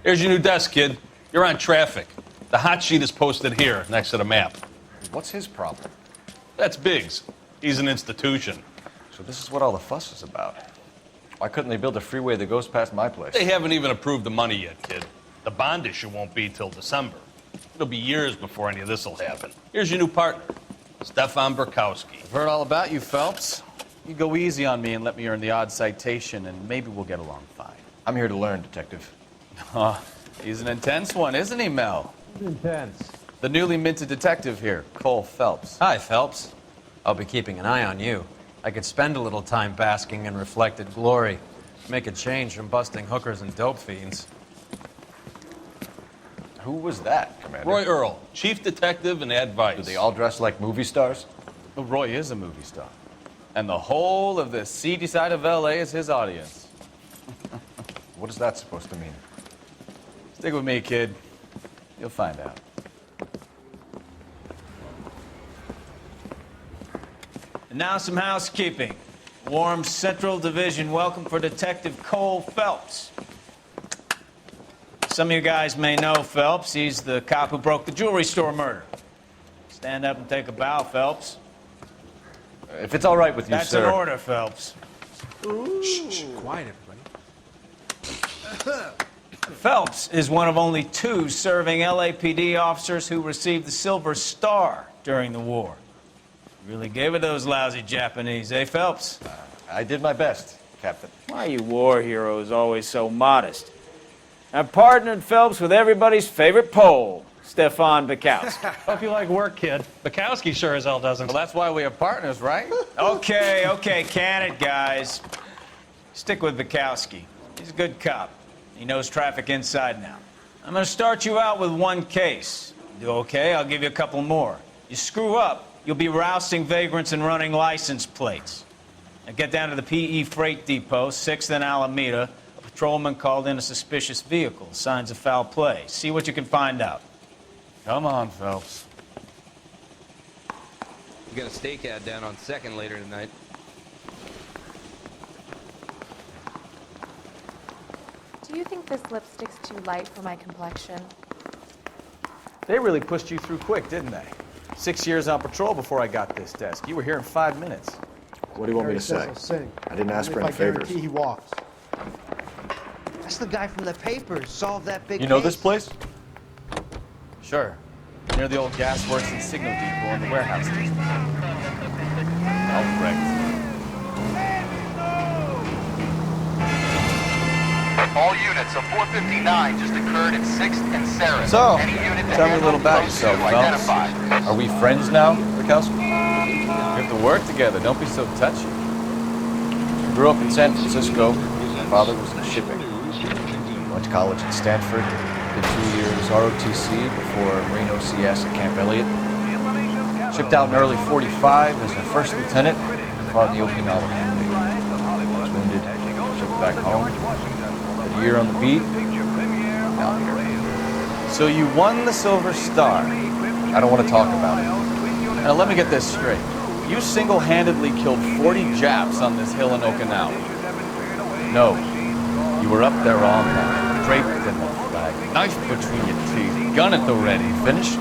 Here's your new desk, kid. You're on traffic. The hot sheet is posted here, next to the map. What's his problem? That's Biggs. He's an institution. So this is what all the fuss is about. Why couldn't they build a freeway that goes past my place? They haven't even approved the money yet, kid. The bond issue won't be till December. It'll be years before any of this will happen. Here's your new partner, Stefan Burkowski. I've heard all about you, Phelps. You go easy on me and let me earn the odd citation, and maybe we'll get along fine. I'm here to learn, Detective. He's an intense one, isn't he, Mel? Intense. The newly minted detective here, Cole Phelps. Hi, Phelps. I'll be keeping an eye on you. I could spend a little time basking in reflected glory. Make a change from busting hookers and dope fiends. Who was that, Commander? Roy Earl, chief detective and advice. Do they all dress like movie stars? Well, Roy is a movie star. And the whole of the seedy side of L.A. is his audience. What is that supposed to mean? Stick with me, kid. You'll find out. And now some housekeeping. Warm Central Division welcome for Detective Cole Phelps. Some of you guys may know Phelps. He's the cop who broke the jewelry store murder. Stand up and take a bow, Phelps. If it's all right with you, That's sir. an order, Phelps. Shh, quiet, everybody. Phelps is one of only 2 serving LAPD officers who received the Silver Star during the war. Really gave it those lousy Japanese, eh, Phelps? I did my best, Captain. Why are you war heroes always so modest? I've partnered Phelps with everybody's favorite Pole, Stefan Burkowski. Hope you like work, kid. Bukowski sure as hell doesn't. Well, that's why we are partners, right? Okay, can it, guys. Stick with Bukowski. He's a good cop. He knows traffic inside and out. I'm going to start you out with 1 case. You do okay, I'll give you a couple more. You screw up, you'll be rousting vagrants and running license plates. Now get down to the PE Freight Depot, 6th and Alameda. A patrolman called in a suspicious vehicle. Signs of foul play. See what you can find out. Come on, Phelps. We got a stake ad down on 2nd later tonight. Do you think this lipstick's too light for my complexion? They really pushed you through quick, didn't they? 6 years on patrol before I got this desk. You were here in 5 minutes. What do you want me to say? I didn't ask for any favors. He walks. That's the guy from the papers. Solved that big You know case. this place? Sure. Near the old gasworks and signal depot in the warehouse district. Albrecht. All units, a 459 just occurred at 6th and Sarah. So, Any unit to tell me a handle, little about code yourself, 2 Phelps. identified. Are we friends now, Burkowski? We have to work together. Don't be so touchy. Grew up in San Francisco. Father was in shipping. Went to college at Stanford. Did 2 years ROTC before Marine OCS at Camp Elliott. Shipped out in early 45 as a first lieutenant. Fought in the Okinawa campaign. Was wounded. Shipped back home. Did a year on the beat. Now here. So you won the Silver Star. I don't want to talk about it. Now let me get this straight. You single-handedly killed 40 Japs on this hill in Okinawa. No. You were up there all night, draped in the flag, knife between your teeth, gun at the ready. Finished?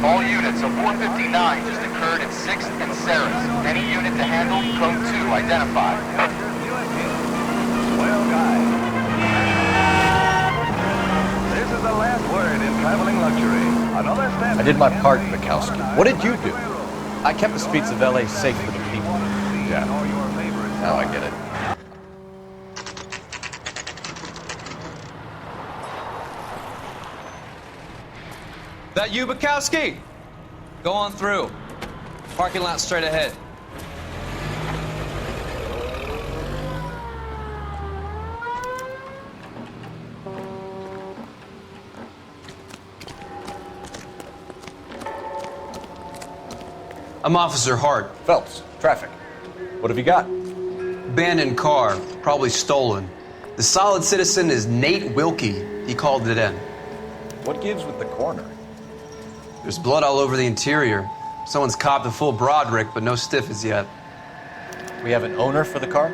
All units, a 459 just occurred at 6th and Sarah's. Any unit to handle, code 2 identified. Well, guys, this is the last word in traveling luxury. Another step. I did my part, Bukowski. What did you do? I kept the streets of L.A. safe for the people. Yeah. Now I get it. That you, Bukowski? Go on through. Parking lot straight ahead. I'm Officer Hart. Phelps, traffic. What have you got? Abandoned car, probably stolen. The solid citizen is Nate Wilkie. He called it in. What gives with the corner? There's blood all over the interior. Someone's copped a full Broderick, but no stiff as yet. We have an owner for the car?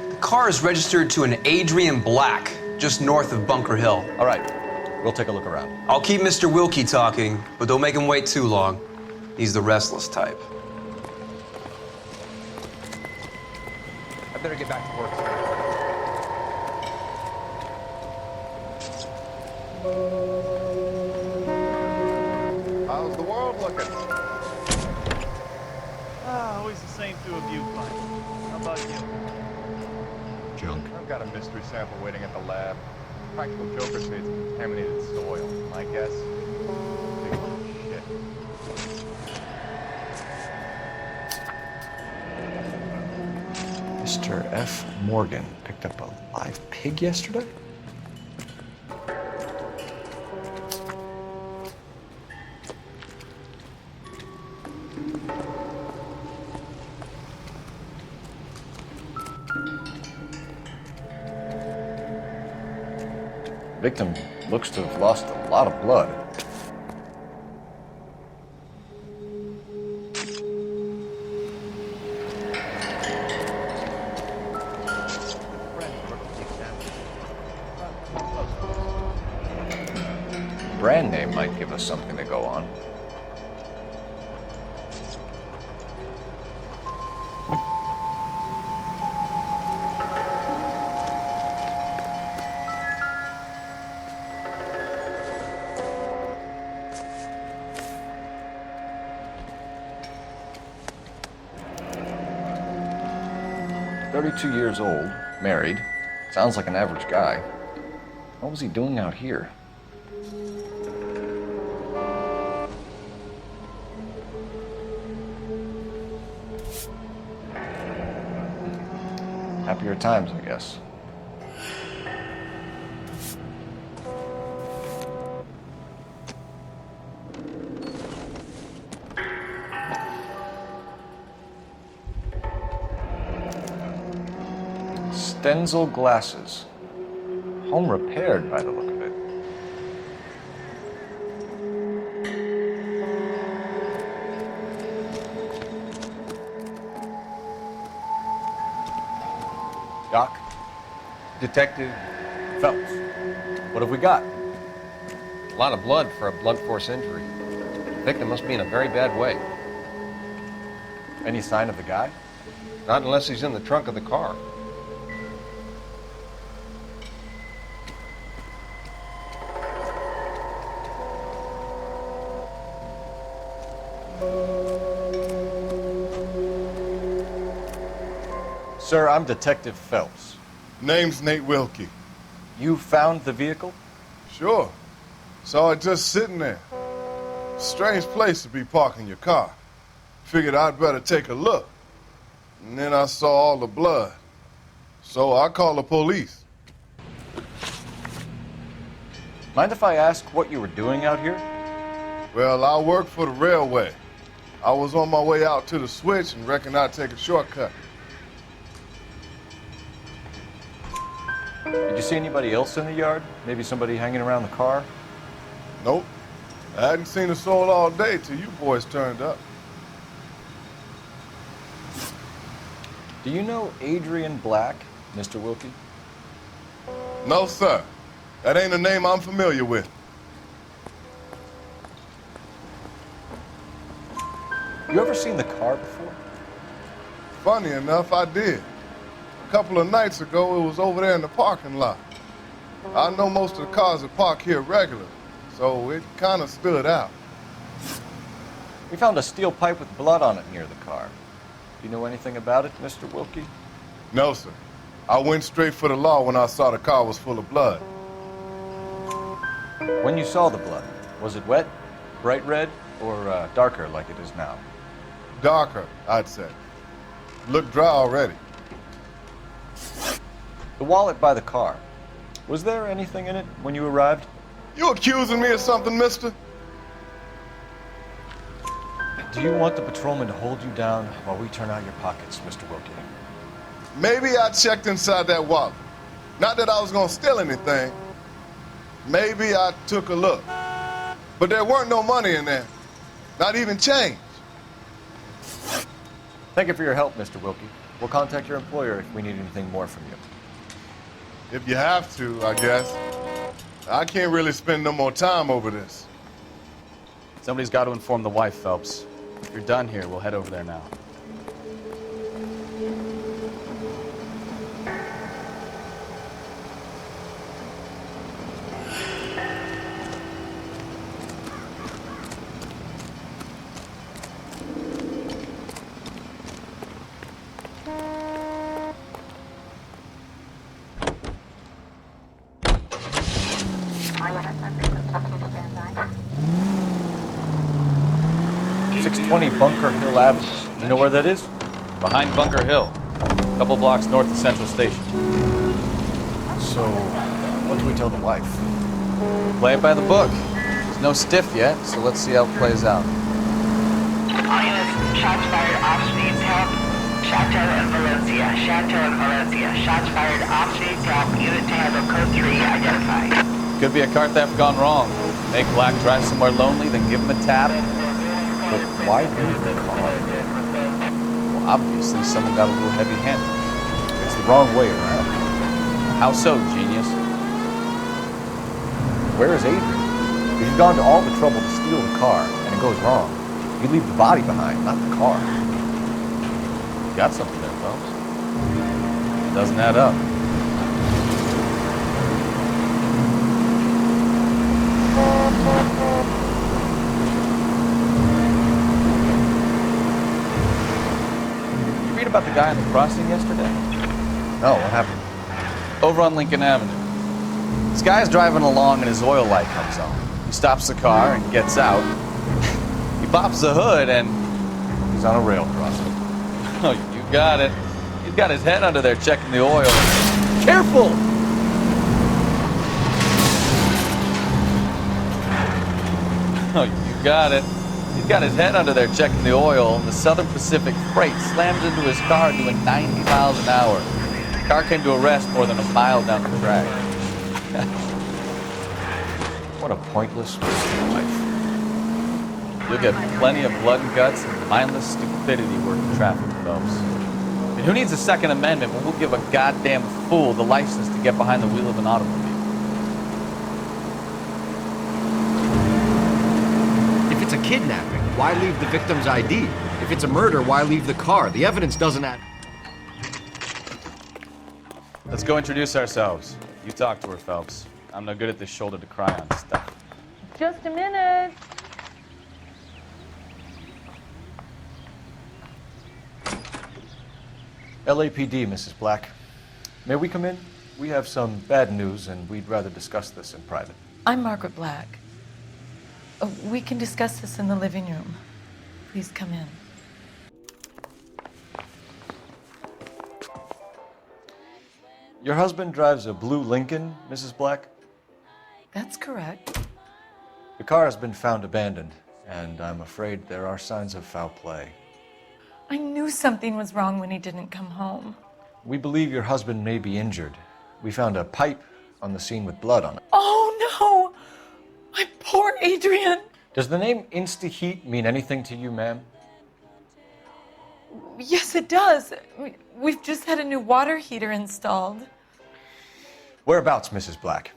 The car is registered to an Adrian Black, just north of Bunker Hill. All right, we'll take a look around. I'll keep Mr. Wilkie talking, but don't make him wait too long. He's the restless type. I better get back to work, sir. How's the world looking? Always the same two of you, Mike. How about you? Junk. I've got a mystery sample waiting at the lab. Practical Joker says it's contaminated soil. My guess? Big shit. Mr. F. Morgan picked up a live pig yesterday? Victim looks to have lost a lot of blood. Brand name might give us something to go on. "32 years old, married. Sounds like an average guy. What was he doing out here?" Happier times, I guess. Stenzel glasses. Home repaired by the look of it. Doc? Detective, Phelps. What have we got? a lot of blood for a blunt force injury. The victim must be in a very bad way. Any sign of the guy? Not unless he's in the trunk of the car. Sir, I'm Detective Phelps. Name's Nate Wilkie. You found the vehicle? Sure. Saw it just sitting there. Strange place to be parking your car. Figured I'd better take a look. And then I saw all the blood. So I called the police. Mind if I ask what you were doing out here? Well, I work for the railway. I was on my way out to the switch and reckoned I'd take a shortcut. Did you see anybody else in the yard? Maybe somebody hanging around the car? Nope. I hadn't seen a soul all day till you boys turned up. Do you know Adrian Black, Mr. Wilkie? No, sir. That ain't a name I'm familiar with. You ever seen the car before? Funny enough, I did. A couple of nights ago, it was over there in the parking lot. I know most of the cars that park here regularly, so it kind of stood out. We found a steel pipe with blood on it near the car. Do you know anything about it, Mr. Wilkie? No, sir. I went straight for the law when I saw the car was full of blood. When you saw the blood, was it wet, bright red, or darker like it is now? Darker, I'd say. Looked dry already. The wallet by the car. Was there anything in it when you arrived? You accusing me of something, mister? Do you want the patrolman to hold you down while we turn out your pockets, Mr. Wilkie? Maybe I checked inside that wallet. Not that I was gonna steal anything. Maybe I took a look. But there weren't no money in there. Not even change. Thank you for your help, Mr. Wilkie. We'll contact your employer if we need anything more from you. If you have to, I guess. I can't really spend no more time over this. Somebody's got to inform the wife, Phelps. If you're done here, we'll head over there now. Bunker Hill Avenue. You know where that is? Behind Bunker Hill. A couple blocks north of Central Station. So, what do we tell the wife? Play it by the book. There's no stiff yet, so let's see how it plays out. All units, shots fired off speed help. Chateau and Valencia. Chateau and Valencia. Shots fired off speed help. Unit to handle code 3 identified. Could be a car theft gone wrong. Make Black drive somewhere lonely, then give him a tap. But why leave the car? Well, obviously someone got a little heavy-handed. It's the wrong way around. How so, genius? Where is Adrian? If you've gone to all the trouble to steal the car, and it goes wrong, you leave the body behind, not the car. You got something there, folks. It doesn't add up. About the guy on the crossing yesterday? No, what happened? Over on Lincoln Avenue. This guy's driving along and his oil light comes on. He stops the car and gets out. He pops the hood and he's on a rail crossing. Oh, you got it. He's got his head under there checking the oil. Careful! Oh, you got it. He's got his head under there checking the oil. The Southern Pacific freight slams into his car doing 90 miles an hour. The car came to a rest more than a mile down the track. What a pointless waste of life. You'll get plenty of blood and guts and mindless stupidity working traffic, folks. And who needs a Second Amendment when we'll give a goddamn fool the license to get behind the wheel of an automobile? If it's a kidnapping, why leave the victim's ID? If it's a murder, why leave the car? The evidence doesn't add. Let's go introduce ourselves. You talk to her, Phelps. I'm no good at this shoulder to cry on stuff. Just a minute. LAPD, Mrs. Black. May we come in? We have some bad news, and we'd rather discuss this in private. I'm Margaret Black. We can discuss this in the living room. Please come in. Your husband drives a blue Lincoln, Mrs. Black? That's correct. The car has been found abandoned, and I'm afraid there are signs of foul play. I knew something was wrong when he didn't come home. We believe your husband may be injured. We found a pipe on the scene with blood on it. Oh, no! My poor Adrian! Does the name Insta-Heat mean anything to you, ma'am? Yes, it does. We've just had a new water heater installed. Whereabouts, Mrs. Black?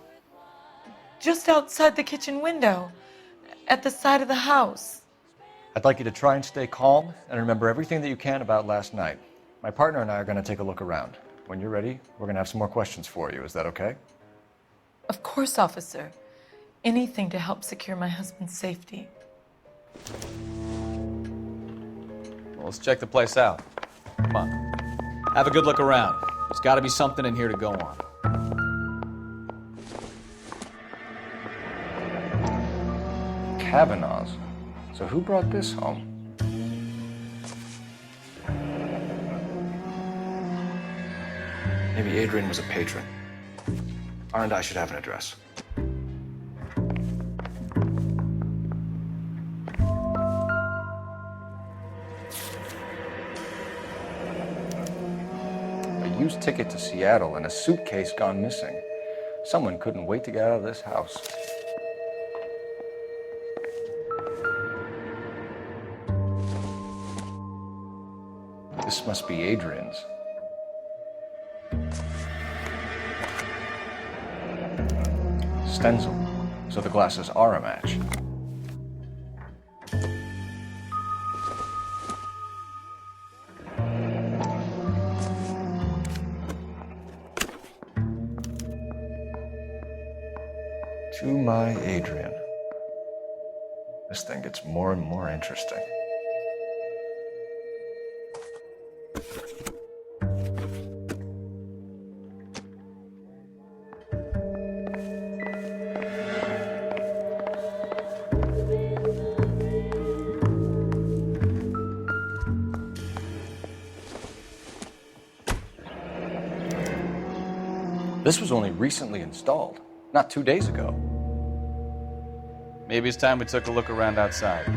Just outside the kitchen window, at the side of the house. I'd like you to try and stay calm and remember everything that you can about last night. My partner and I are going to take a look around. When you're ready, we're going to have some more questions for you. Is that okay? Of course, officer. Anything to help secure my husband's safety. Well, let's check the place out. Come on. Have a good look around. There's got to be something in here to go on. Kavanaugh's. So who brought this home? Maybe Adrian was a patron. R&I should have an address. A used ticket to Seattle and a suitcase gone missing. Someone couldn't wait to get out of this house. must be Adrian's. Stencil, so the glasses are a match. To my Adrian. This thing gets more and more interesting. This was only recently installed, not 2 days ago. Maybe it's time we took a look around outside.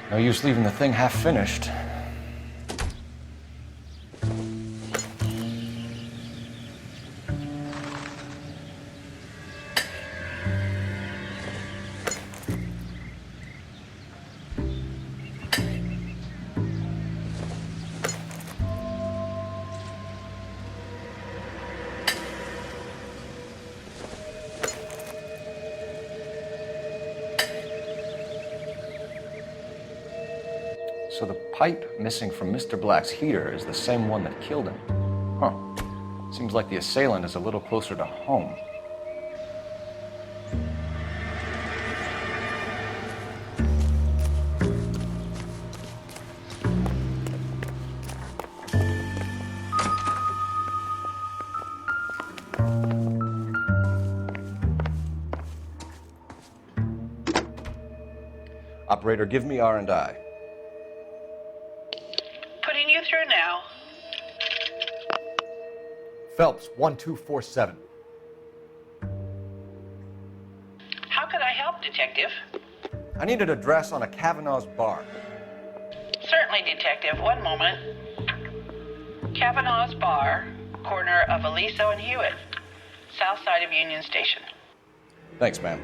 No use leaving the thing half finished. So the pipe missing from Mr. Black's heater is the same one that killed him. Huh. Seems like the assailant is a little closer to home. Operator, give me R&I. Putting you through now. Phelps, 1247. How could I help, Detective? I need an address on a Kavanaugh's bar. Certainly, Detective. One moment. Kavanaugh's Bar, corner of Aliso and Hewitt, south side of Union Station. Thanks, ma'am.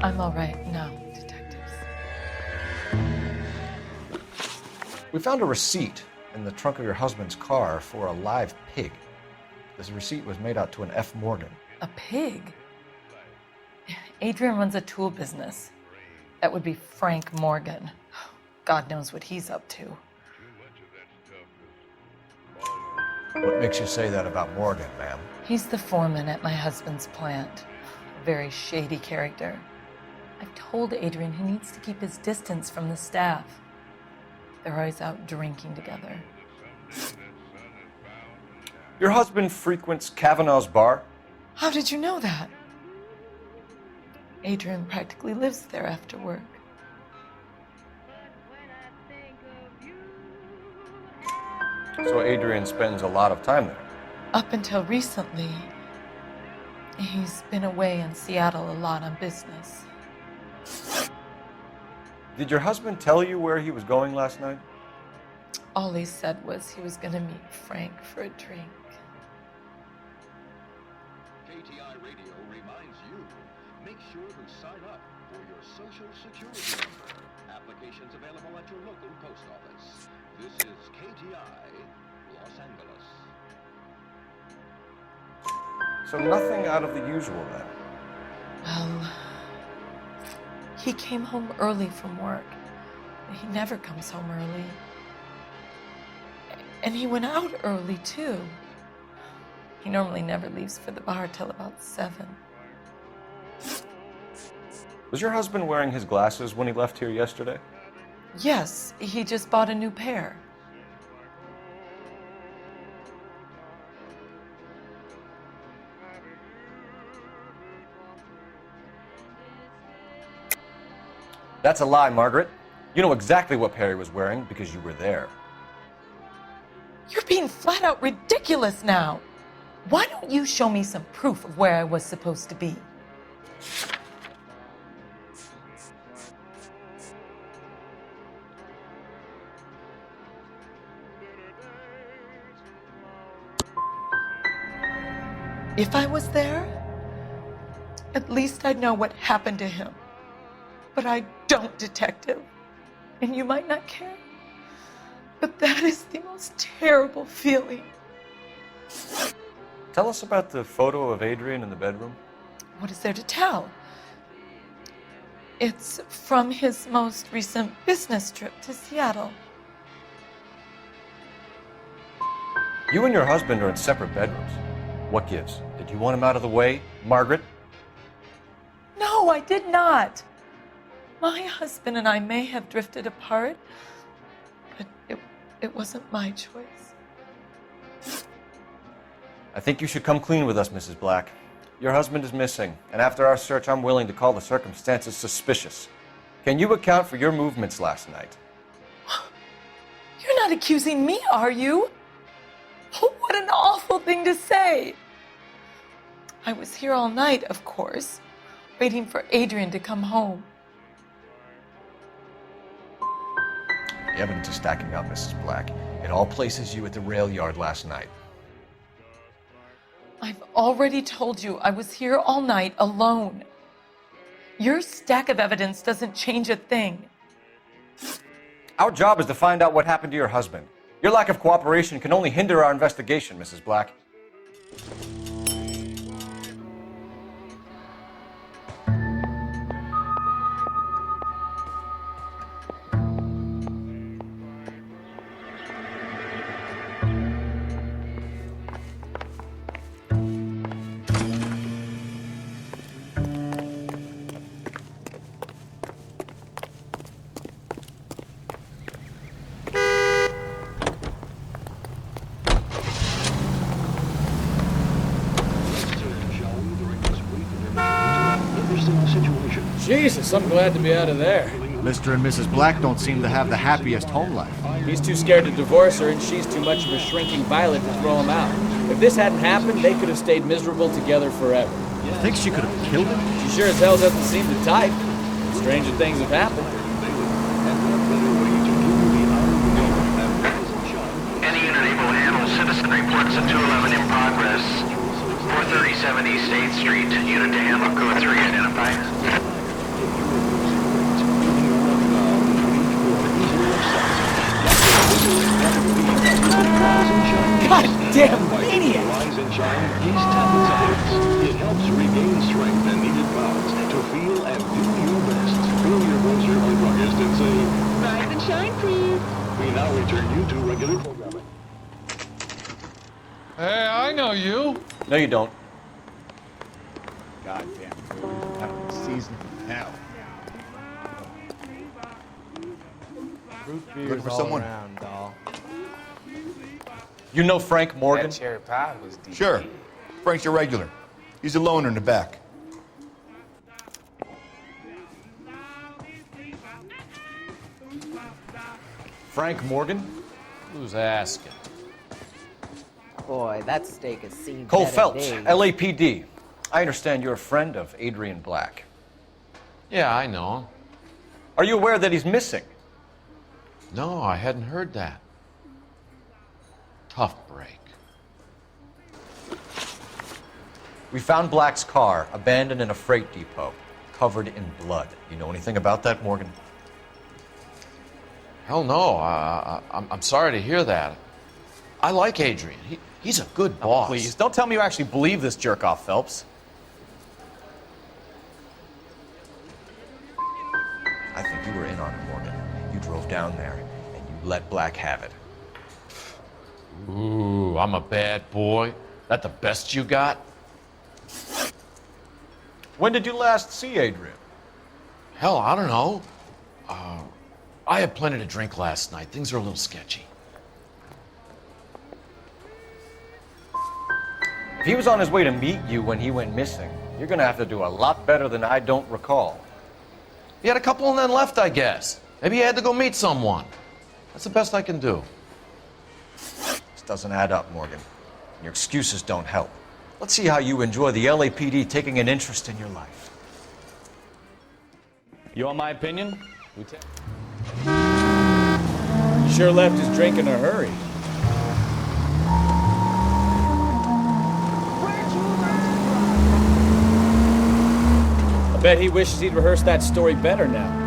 I'm all right now, detectives. We found a receipt in the trunk of your husband's car for a live pig. This receipt was made out to an F. Morgan. A pig? Adrian runs a tool business. That would be Frank Morgan. God knows what he's up to. What makes you say that about Morgan, ma'am? He's the foreman at my husband's plant. A very shady character. I've told Adrian he needs to keep his distance from the staff. They're always out drinking together. Your husband frequents Kavanaugh's bar? How did you know that? Adrian practically lives there after work. So Adrian spends a lot of time there? Up until recently, he's been away in Seattle a lot on business. Did your husband tell you where he was going last night? All he said was he was going to meet Frank for a drink. KTI Radio reminds you, make sure to sign up for your Social Security number. Applications available at your local post office. This is KTI, Los Angeles. So nothing out of the usual then? Well, he came home early from work. He never comes home early. And he went out early, too. He normally never leaves for the bar till about 7. Was your husband wearing his glasses when he left here yesterday? Yes, he just bought a new pair. That's a lie, Margaret. You know exactly what Perry was wearing because you were there. You're being flat out ridiculous now. Why don't you show me some proof of where I was supposed to be? If I was there, at least I'd know what happened to him. But I don't, Detective. And you might not care, but that is the most terrible feeling. Tell us about the photo of Adrian in the bedroom. What is there to tell? It's from his most recent business trip to Seattle. You and your husband are in separate bedrooms. What gives? Did you want him out of the way, Margaret? No, I did not. My husband and I may have drifted apart, but it wasn't my choice. I think you should come clean with us, Mrs. Black. Your husband is missing, and after our search, I'm willing to call the circumstances suspicious. Can you account for your movements last night? You're not accusing me, are you? What an awful thing to say. I was here all night, of course, waiting for Adrian to come home. The evidence is stacking up, Mrs. Black. It all places you at the rail yard last night. I've already told you I was here all night alone. Your stack of evidence doesn't change a thing. Our job is to find out what happened to your husband. Your lack of cooperation can only hinder our investigation, Mrs. Black. Jesus, I'm glad to be out of there. Mr. and Mrs. Black don't seem to have the happiest home life. He's too scared to divorce her, and she's too much of a shrinking violet to throw him out. If this hadn't happened, they could have stayed miserable together forever. You think she could have killed him? She sure as hell doesn't seem the type. Stranger things have happened. Any unit able to handle citizen reports of 211 in progress. 437 East 8th Street. Unit to handle code 3 identified. Goddamn maniac! Rise and shine, these tablets of hits. It helps regain strength and needed balance to feel and do your best. Feel your grocer or druggist and say, Rise and shine, please. we now return you to regular programming. Hey, I know you. No, you don't. Goddamn food. Having a season from hell. Root beer's Looking for all someone? around, doll. You know Frank Morgan? That cherry pie was deep. Sure. Frank's your regular. He's a loner in the back. Frank Morgan? Who's asking? Boy, that steak has seen Cole better Phelps, days. LAPD. I understand you're a friend of Adrian Black. Yeah, I know him. Are you aware that he's missing? No, I hadn't heard that. Tough break. We found Black's car abandoned in a freight depot, covered in blood. You know anything about that, Morgan? Hell no. I'm sorry to hear that. I like Adrian. He's a good boss. Please, don't tell me you actually believe this jerk-off, Phelps. I think you were in on it, Morgan. You drove down there, and you let Black have it. Ooh, I'm a bad boy. That the best you got? When did you last see Adrian? Hell, I don't know. I had plenty to drink last night. Things are a little sketchy. If he was on his way to meet you when he went missing, you're gonna have to do a lot better than I don't recall. He had a couple and then left, I guess. Maybe he had to go meet someone. That's the best I can do. This doesn't add up, Morgan. Your excuses don't help. Let's see how you enjoy the LAPD taking an interest in your life. You want my opinion? Sure left his drink in a hurry. I bet he wishes he'd rehearsed that story better now.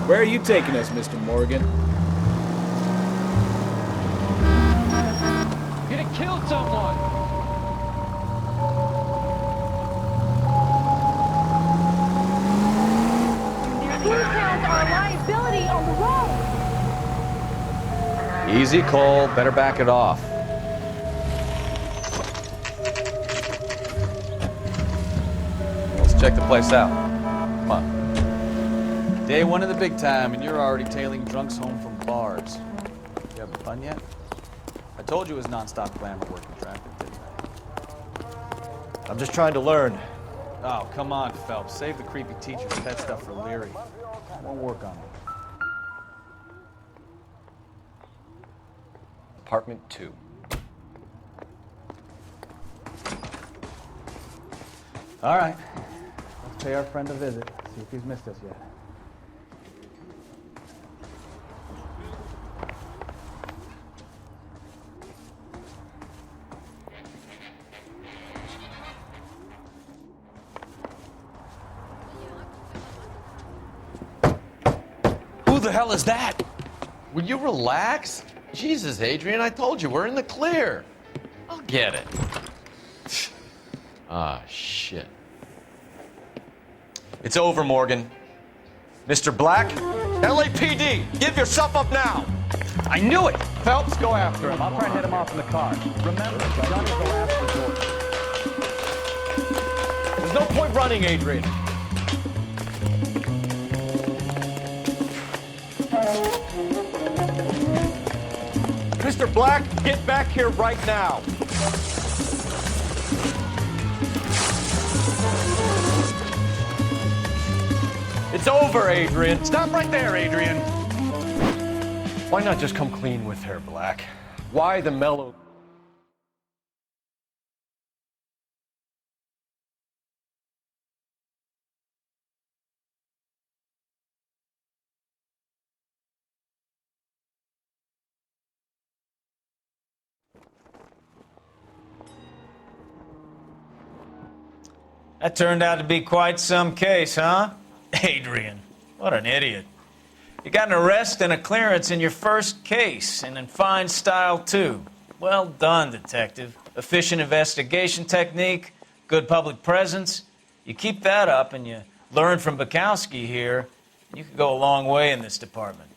Where are you taking us, Mr. Morgan? You're gonna kill someone! Details are a liability on the road. Easy, Cole. Better back it off. Let's check the place out. Come on. Day one of the big time, and you're already tailing drunks home from bars. You having fun yet? I told you it was non-stop glamour working traffic, didn't I? I'm just trying to learn. Oh, come on, Phelps. Save the creepy teacher's pet stuff for Leary. I won't work on it. Apartment 2. All right. Let's pay our friend a visit. See if he's missed us yet. Who the hell is that? Will you relax? Jesus, Adrian, I told you, we're in the clear. I'll get it. Ah, shit. It's over, Morgan. Mr. Black, LAPD, give yourself up now. I knew it. Phelps, go after him. I'll try and head him off in the car. Remember, Johnny go after George. There's no point running, Adrian. Mr. Black, get back here right now. It's over, Adrian. Stop right there, Adrian. Why not just come clean with her, Black? Why the mellow... That turned out to be quite some case, huh? Adrian, what an idiot. You got an arrest and a clearance in your first case, and in fine style, too. Well done, detective. Efficient investigation technique, good public presence. You keep that up and you learn from Bukowski here, you could go a long way in this department.